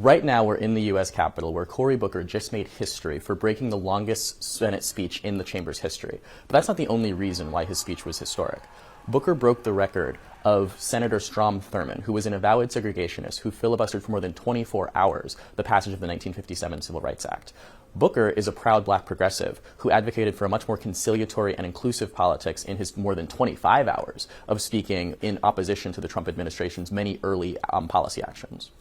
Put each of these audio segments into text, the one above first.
Right now, we're in the U.S. Capitol, where Cory Booker just made history for breaking the longest Senate speech in the chamber's history. But that's not the only reason why his speech was historic. Booker broke the record of Senator Strom Thurmond, who was an avowed segregationist who filibustered for more than 24 hours the passage of the 1957 Civil Rights Act. Booker is a proud black progressive who advocated for a much more conciliatory and inclusive politics in his more than 25 hours of speaking in opposition to the Trump administration's many early policy actions.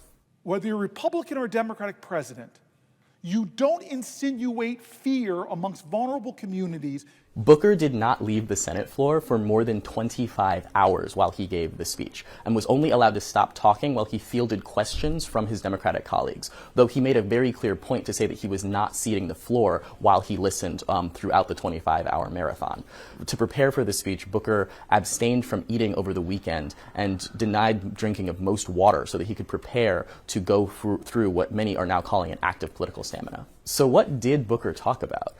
Whether you're a Republican or a Democratic president, you don't insinuate fear amongst vulnerable communities. Booker did not leave the Senate floor for more than 25 hours while he gave the speech, and was only allowed to stop talking while he fielded questions from his Democratic colleagues, though he made a very clear point to say that he was not ceding the floor while he listened throughout the 25-hour marathon. To prepare for the speech, Booker abstained from eating over the weekend and denied drinking of most water so that he could prepare to go through what many are now calling an act of political stamina. So what did Booker talk about?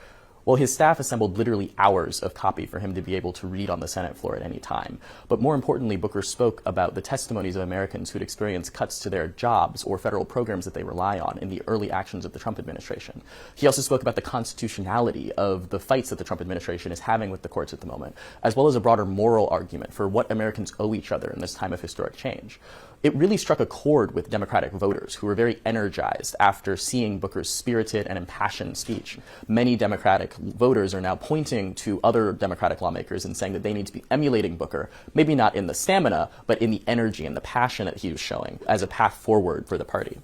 Well, his staff assembled literally hours of copy for him to be able to read on the Senate floor at any time. But more importantly, Booker spoke about the testimonies of Americans who'd experienced cuts to their jobs or federal programs that they rely on in the early actions of the Trump administration. He also spoke about the constitutionality of the fights that the Trump administration is having with the courts at the moment, as well as a broader moral argument for what Americans owe each other in this time of historic change. It really struck a chord with Democratic voters who were very energized after seeing Booker's spirited and impassioned speech. Many Democratic voters are now pointing to other Democratic lawmakers and saying that they need to be emulating Booker, maybe not in the stamina, but in the energy and the passion that he was showing as a path forward for the party.